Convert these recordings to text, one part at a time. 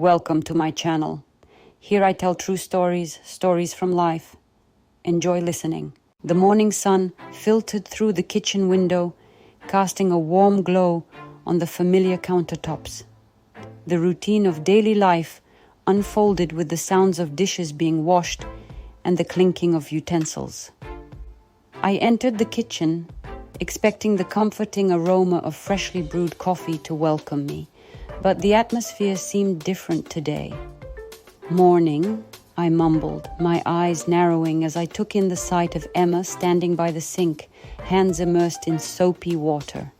Welcome to my channel. Here I tell true stories, stories from life. Enjoy listening. The morning sun filtered through the kitchen window, casting a warm glow on the familiar countertops. The routine of daily life unfolded with the sounds of dishes being washed and the clinking of utensils. I entered the kitchen, expecting the comforting aroma of freshly brewed coffee to welcome me, but the atmosphere seemed different today. Morning, I mumbled, my eyes narrowing as I took in the sight of Emma standing by the sink, hands immersed in soapy water.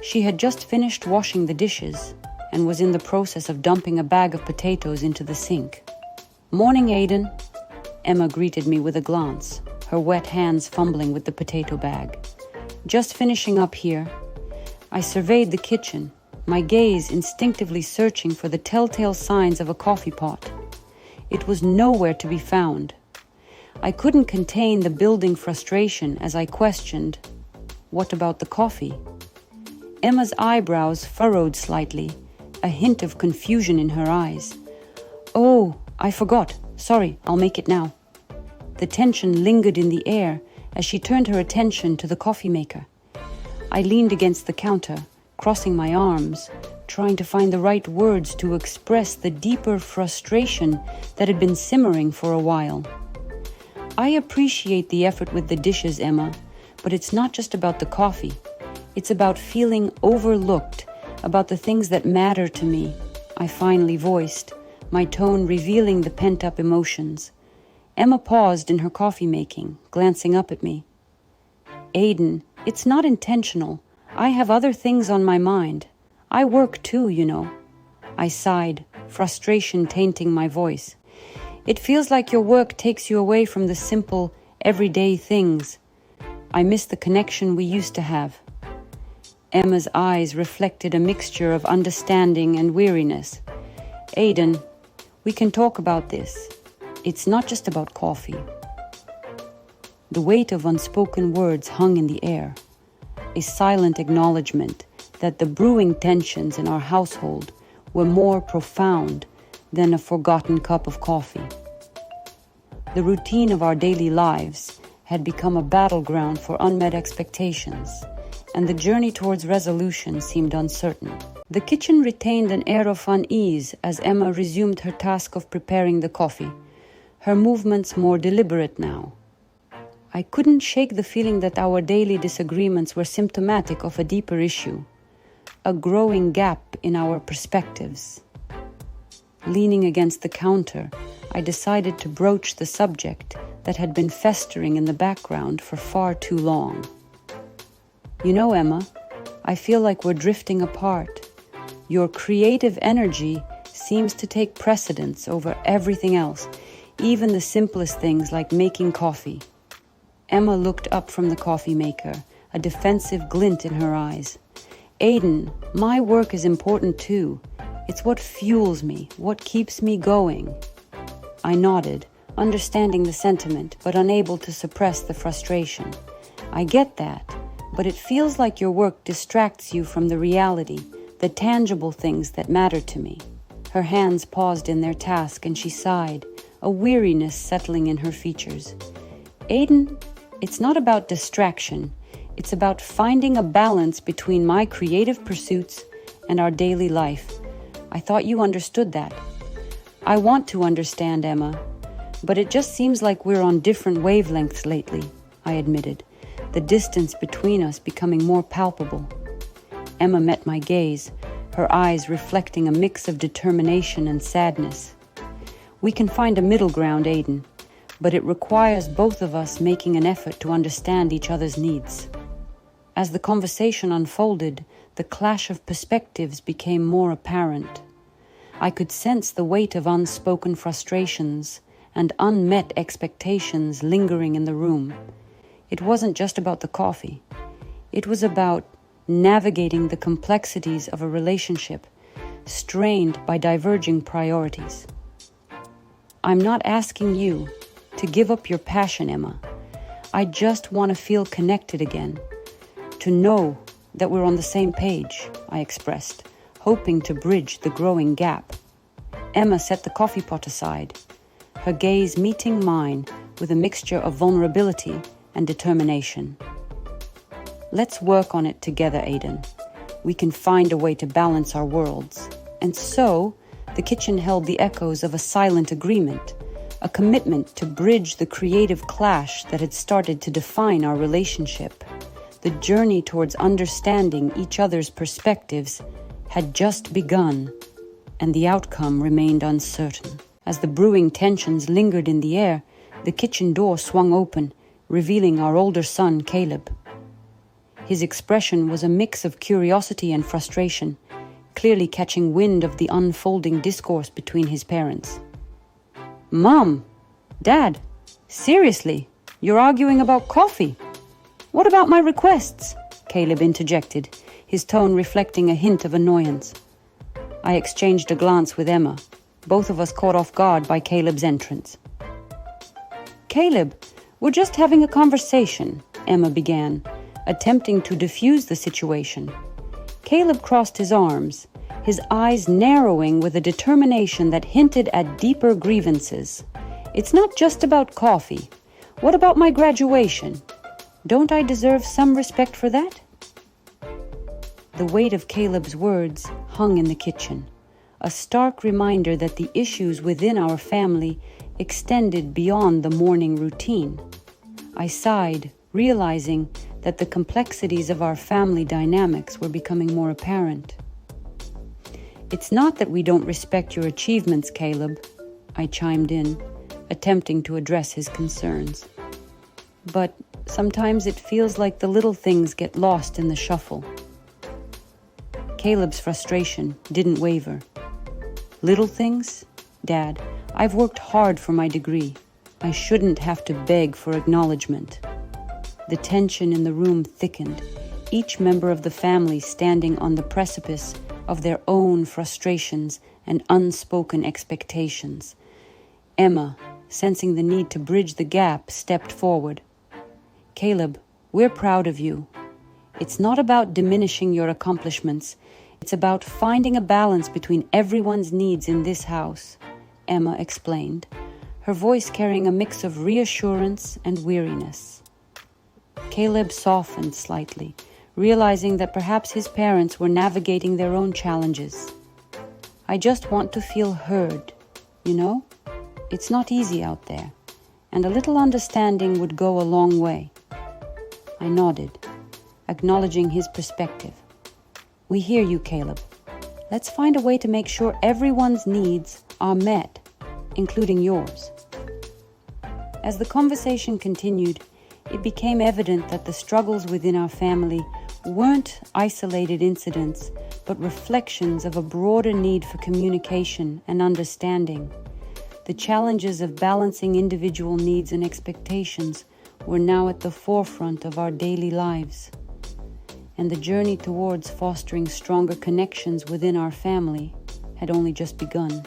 She had just finished washing the dishes and was in the process of dumping a bag of potatoes into the sink. "Morning, Aiden," Emma greeted me with a glance, her wet hands fumbling with the potato bag. "Just finishing up here." I surveyed the kitchen, my gaze instinctively searching for the telltale signs of a coffee pot. It was nowhere to be found. I couldn't contain the building frustration as I questioned, "What about the coffee?" Emma's eyebrows furrowed slightly, a hint of confusion in her eyes. "Oh, I forgot. Sorry, I'll make it now." The tension lingered in the air as she turned her attention to the coffee maker. I leaned against the counter, crossing my arms, trying to find the right words to express the deeper frustration that had been simmering for a while. "I appreciate the effort with the dishes, Emma, but it's not just about the coffee. It's about feeling overlooked, about the things that matter to me," I finally voiced, my tone revealing the pent-up emotions. Emma paused in her coffee making, glancing up at me. "Aiden, it's not intentional. I have other things on my mind. I work too, you know." I sighed, frustration tainting my voice. "It feels like your work takes you away from the simple, everyday things. I miss the connection we used to have." Emma's eyes reflected a mixture of understanding and weariness. "Aiden, we can talk about this. It's not just about coffee." The weight of unspoken words hung in the air, a silent acknowledgement that the brewing tensions in our household were more profound than a forgotten cup of coffee. The routine of our daily lives had become a battleground for unmet expectations, and the journey towards resolution seemed uncertain. The kitchen retained an air of unease as Emma resumed her task of preparing the coffee, her movements more deliberate now. I couldn't shake the feeling that our daily disagreements were symptomatic of a deeper issue, a growing gap in our perspectives. Leaning against the counter, I decided to broach the subject that had been festering in the background for far too long. "You know, Emma, I feel like we're drifting apart. Your creative energy seems to take precedence over everything else, even the simplest things like making coffee." Emma looked up from the coffee maker, a defensive glint in her eyes. "Aiden, my work is important too. It's what fuels me, what keeps me going." I nodded, understanding the sentiment, but unable to suppress the frustration. "I get that, but it feels like your work distracts you from the reality, the tangible things that matter to me." Her hands paused in their task and she sighed, a weariness settling in her features. "Aiden, it's not about distraction. It's about finding a balance between my creative pursuits and our daily life. I thought you understood that." "I want to understand, Emma, but it just seems like we're on different wavelengths lately," I admitted, the distance between us becoming more palpable. Emma met my gaze, her eyes reflecting a mix of determination and sadness. "We can find a middle ground, Aiden, but it requires both of us making an effort to understand each other's needs." As the conversation unfolded, the clash of perspectives became more apparent. I could sense the weight of unspoken frustrations and unmet expectations lingering in the room. It wasn't just about the coffee. It was about navigating the complexities of a relationship strained by diverging priorities. "I'm not asking you to give up your passion, Emma. I just want to feel connected again, to know that we're on the same page," I expressed, hoping to bridge the growing gap. Emma set the coffee pot aside, her gaze meeting mine with a mixture of vulnerability and determination. Let's work on it together, Aiden. We can find a way to balance our worlds. And so, the kitchen held the echoes of a silent agreement, a commitment to bridge the creative clash that had started to define our relationship. The journey towards understanding each other's perspectives had just begun, and the outcome remained uncertain. As the brewing tensions lingered in the air, the kitchen door swung open, revealing our older son, Caleb. His expression was a mix of curiosity and frustration, clearly catching wind of the unfolding discourse between his parents. "Mom, Dad, seriously, you're arguing about coffee? What about my requests?" Caleb interjected, his tone reflecting a hint of annoyance. I exchanged a glance with Emma, both of us caught off guard by Caleb's entrance. "Caleb, we're just having a conversation," Emma began, attempting to defuse the situation. Caleb crossed his arms, his eyes narrowing with a determination that hinted at deeper grievances. "It's not just about coffee. What about my graduation? Don't I deserve some respect for that?" The weight of Caleb's words hung in the kitchen, a stark reminder that the issues within our family extended beyond the morning routine. I sighed, realizing that the complexities of our family dynamics were becoming more apparent. "It's not that we don't respect your achievements, Caleb," I chimed in, attempting to address his concerns. "But sometimes it feels like the little things get lost in the shuffle." Caleb's frustration didn't waver. "Little things? Dad, I've worked hard for my degree. I shouldn't have to beg for acknowledgement." The tension in the room thickened, each member of the family standing on the precipice of their own frustrations and unspoken expectations. Emma, sensing the need to bridge the gap, stepped forward. "Caleb, we're proud of you. It's not about diminishing your accomplishments. It's about finding a balance between everyone's needs in this house," Emma explained, her voice carrying a mix of reassurance and weariness. Caleb softened slightly, realizing that perhaps his parents were navigating their own challenges. "I just want to feel heard, you know? It's not easy out there, and a little understanding would go a long way." I nodded, acknowledging his perspective. "We hear you, Caleb. Let's find a way to make sure everyone's needs are met, including yours." As the conversation continued, it became evident that the struggles within our family weren't isolated incidents, but reflections of a broader need for communication and understanding. The challenges of balancing individual needs and expectations were now at the forefront of our daily lives. And the journey towards fostering stronger connections within our family had only just begun.